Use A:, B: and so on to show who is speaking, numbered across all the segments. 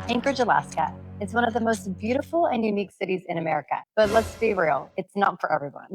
A: Anchorage, Alaska. It's one of the most beautiful and unique cities in America. But let's be real, it's not for everyone.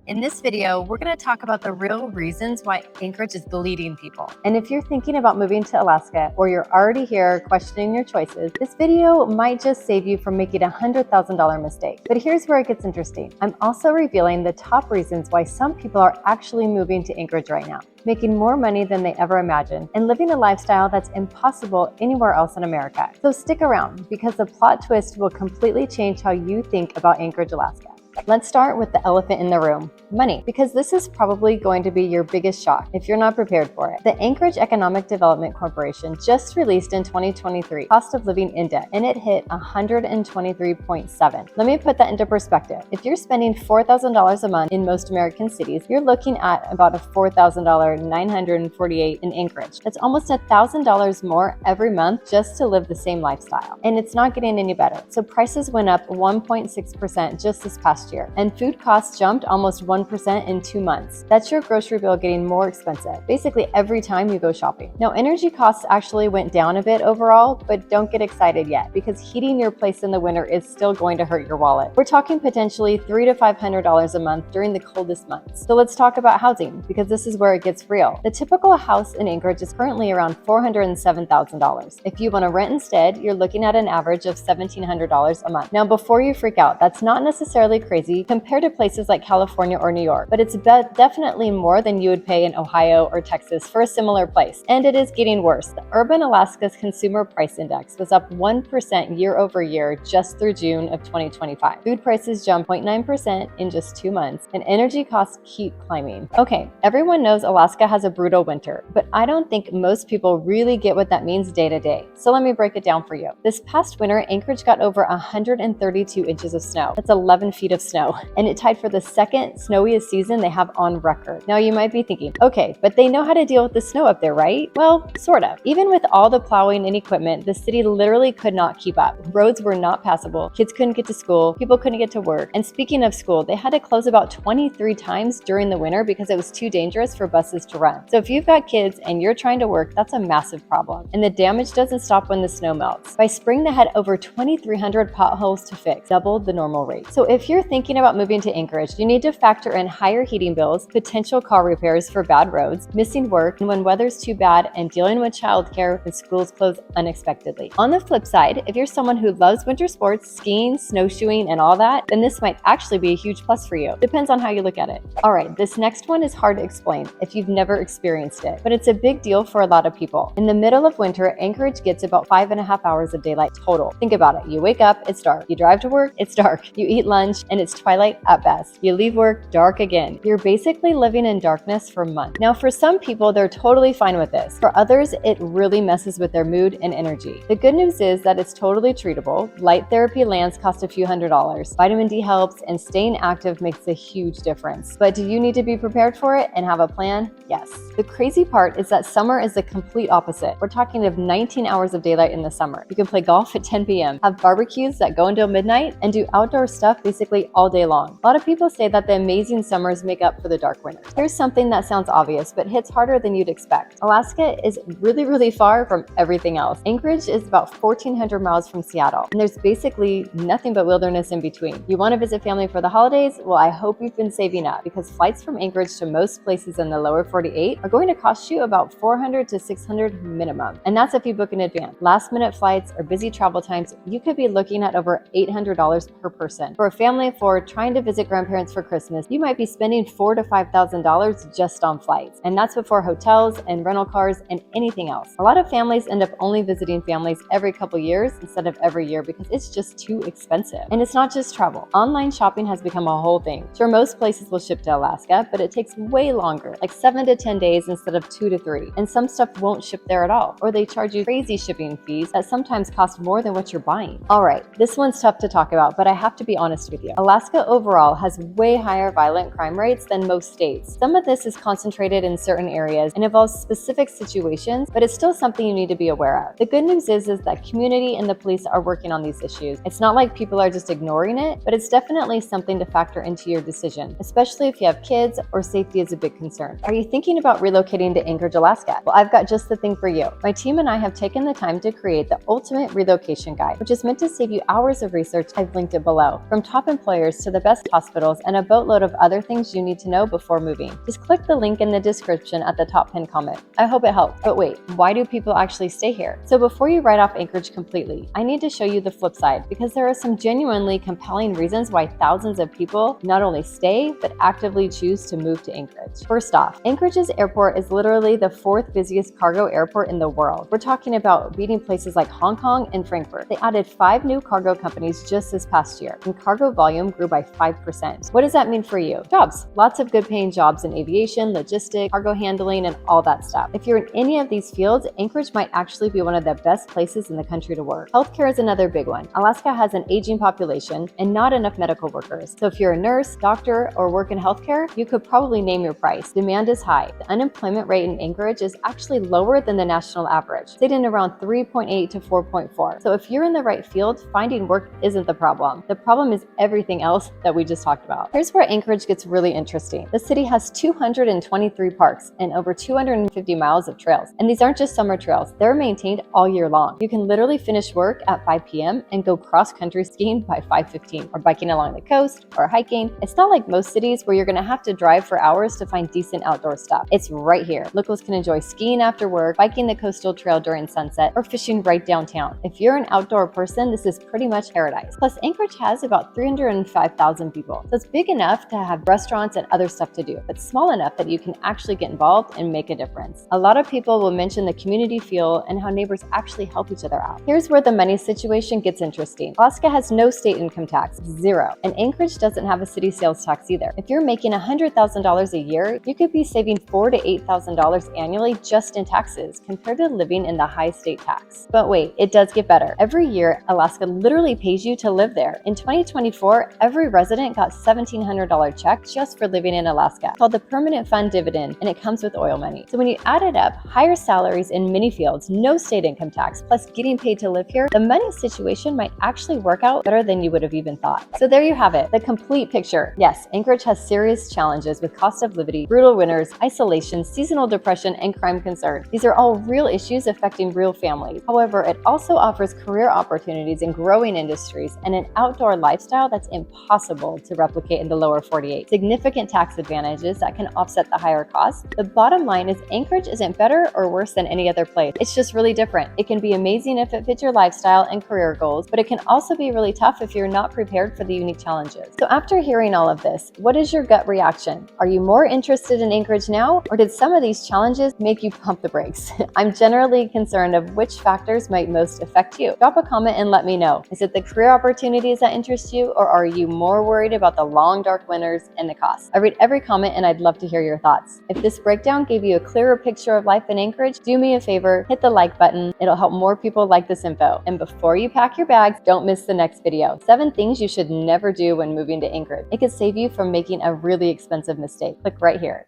A: In this video, we're going to talk about the real reasons why Anchorage is bleeding people. And if you're thinking about moving to Alaska or you're already here questioning your choices, this video might just save you from making a $100,000 mistake. But here's where it gets interesting. I'm also revealing the top reasons why some people are actually moving to Anchorage right now, making more money than they ever imagined, and living a lifestyle that's impossible anywhere else in America. So stick around, because the plot twist will completely change how you think about Anchorage, Alaska. Let's start with the elephant in the room, money, because this is probably going to be your biggest shock if you're not prepared for it. The Anchorage Economic Development Corporation just released in 2023 cost of living index, and it hit 123.7. Let me put that into perspective. If you're spending $4,000 a month in most American cities, you're looking at about a $4,948 in Anchorage. That's almost $1,000 more every month just to live the same lifestyle. And it's not getting any better. So prices went up 1.6% just this past year, and food costs jumped almost 1% in 2 months. That's your grocery bill getting more expensive, basically every time you go shopping. Now, energy costs actually went down a bit overall, but don't get excited yet, because heating your place in the winter is still going to hurt your wallet. We're talking potentially $300 to $500 a month during the coldest months. So let's talk about housing, because this is where it gets real. The typical house in Anchorage is currently around $407,000. If you want to rent instead, you're looking at an average of $1,700 a month. Now, before you freak out, that's not necessarily crazy compared to places like California or New York, but it's definitely more than you would pay in Ohio or Texas for a similar place. And it is getting worse. The Urban Alaska's Consumer Price Index was up 1% year over year just through June of 2025. Food prices jumped 0.9% in just 2 months, and energy costs keep climbing. Okay, everyone knows Alaska has a brutal winter, but I don't think most people really get what that means day to day. So let me break it down for you. This past winter, Anchorage got over 132 inches of snow. That's 11 feet of snow, and it tied for the second snowiest season they have on record. Now you might be thinking, okay, but they know how to deal with the snow up there, right? Well, sort of. Even with all the plowing and equipment, the city literally could not keep up. Roads were not passable, kids couldn't get to school, people couldn't get to work. And speaking of school, they had to close about 23 times during the winter because it was too dangerous for buses to run. So if you've got kids and you're trying to work, that's a massive problem. And the damage doesn't stop when the snow melts. By spring, they had over 2,300 potholes to fix, double the normal rate. So if you're thinking about moving to Anchorage, you need to factor in higher heating bills, potential car repairs for bad roads, missing work, and when weather's too bad, and dealing with childcare when schools close unexpectedly. On the flip side, if you're someone who loves winter sports, skiing, snowshoeing, and all that, then this might actually be a huge plus for you. Depends on how you look at it. All right, this next one is hard to explain if you've never experienced it, but it's a big deal for a lot of people. In the middle of winter, Anchorage gets about 5.5 hours of daylight total. Think about it. You wake up, it's dark. You drive to work, it's dark. You eat lunch, and it's twilight at best. You leave work, dark again. You're basically living in darkness for months. Now, for some people, they're totally fine with this. For others, it really messes with their mood and energy. The good news is that it's totally treatable. Light therapy lands cost a few $100s. Vitamin D helps, and staying active makes a huge difference. But do you need to be prepared for it and have a plan? Yes. The crazy part is that summer is the complete opposite. We're talking of 19 hours of daylight in the summer. You can play golf at 10 p.m., have barbecues that go until midnight, and do outdoor stuff basically all day long. A lot of people say that the amazing summers make up for the dark winters. Here's something that sounds obvious, but hits harder than you'd expect. Alaska is really far from everything else. Anchorage is about 1,400 miles from Seattle, and there's basically nothing but wilderness in between. You want to visit family for the holidays? Well, I hope you've been saving up, because flights from Anchorage to most places in the lower 48 are going to cost you about $400 to $600 minimum. And that's if you book in advance. Last minute flights or busy travel times, you could be looking at over $800 per person. For a family of 4 trying to visit grandparents for Christmas, you might be spending $4,000 to $5,000 just on flights. And that's before hotels and rental cars and anything else. A lot of families end up only visiting families every couple years instead of every year because it's just too expensive. And it's not just travel. Online shopping has become a whole thing. Sure, most places will ship to Alaska, but it takes way longer, like 7 to 10 days instead of 2 to 3. And some stuff won't ship there at all, or they charge you crazy shipping fees that sometimes cost more than what you're buying. All right, this one's tough to talk about, but I have to be honest with you. Alaska overall has way higher violent crime rates than most states. Some of this is concentrated in certain areas and involves specific situations, but it's still something you need to be aware of. The good news is that community and the police are working on these issues. It's not like people are just ignoring it, but it's definitely something to factor into your decision, especially if you have kids or safety is a big concern. Are you thinking about relocating to Anchorage, Alaska? Well, I've got just the thing for you. My team and I have taken the time to create the ultimate relocation guide, which is meant to save you hours of research. I've linked it below. From top employers to the best hospitals and a boatload of other things you need to know before moving. Just click the link in the description at the top pinned comment. I hope it helped. But wait, why do people actually stay here? So before you write off Anchorage completely, I need to show you the flip side, because there are some genuinely compelling reasons why thousands of people not only stay, but actively choose to move to Anchorage. First off, Anchorage's airport is literally the 4th busiest cargo airport in the world. We're talking about beating places like Hong Kong and Frankfurt. They added 5 new cargo companies just this past year, and cargo volume grew by 5%. What does that mean for you? Jobs. Lots of good paying jobs in aviation, logistics, cargo handling, and all that stuff. If you're in any of these fields, Anchorage might actually be one of the best places in the country to work. Healthcare is another big one. Alaska has an aging population and not enough medical workers. So if you're a nurse, doctor, or work in healthcare, you could probably name your price. Demand is high. The unemployment rate in Anchorage is actually lower than the national average, sitting around 3.8 to 4.4. So if you're in the right field, finding work isn't the problem. The problem is everything else that we just talked about. Here's where Anchorage gets really interesting. The city has 223 parks and over 250 miles of trails. And these aren't just summer trails. They're maintained all year long. You can literally finish work at 5 p.m. and go cross-country skiing by 5:15, or biking along the coast, or hiking. It's not like most cities where you're gonna have to drive for hours to find decent outdoor stuff. It's right here. Locals can enjoy skiing after work, biking the coastal trail during sunset, or fishing right downtown. If you're an outdoor person, this is pretty much paradise. Plus, Anchorage has about 305,000 people. So it's big enough to have restaurants and other stuff to do, but small enough that you can actually get involved and make a difference. A lot of people will mention the community feel and how neighbors actually help each other out. Here's where the money situation gets interesting. Alaska has no state income tax, zero, and Anchorage doesn't have a city sales tax either. If you're making $100,000 a year, you could be saving $4,000 to $8,000 annually just in taxes, compared to living in the high state tax. But wait, it does get better. Every year, Alaska literally pays you to live there. In 2024, every resident got $1,700 check just for living in Alaska, called the Permanent Fund Dividend, and it comes with oil money. So when you add it up, higher salaries in many fields, no state income tax, plus getting paid to live here, the money situation might actually work out better than you would have even thought. So there you have it, the complete picture. Yes, Anchorage has serious challenges with cost of living, brutal winters, isolation, seasonal depression, and crime concerns. These are all real issues affecting real families. However, it also offers career opportunities in growing industries and an outdoor lifestyle that's impossible to replicate in the lower 48. Significant tax advantages that can offset the higher costs. The bottom line is Anchorage isn't better or worse than any other place. It's just really different. It can be amazing if it fits your lifestyle and career goals, but it can also be really tough if you're not prepared for the unique challenges. So after hearing all of this, what is your gut reaction? Are you more interested in Anchorage now, or did some of these challenges make you pump the brakes? I'm generally concerned of which factors might most affect you. Drop a comment and let me know. Is it the career opportunities that interest you, or are you more worried about the long, dark winters and the cost? I read every comment and I'd love to hear your thoughts. If this breakdown gave you a clearer picture of life in Anchorage, do me a favor, hit the like button. It'll help more people like this info. And before you pack your bags, don't miss the next video. 7 things you should never do when moving to Anchorage. It could save you from making a really expensive mistake. Click right here.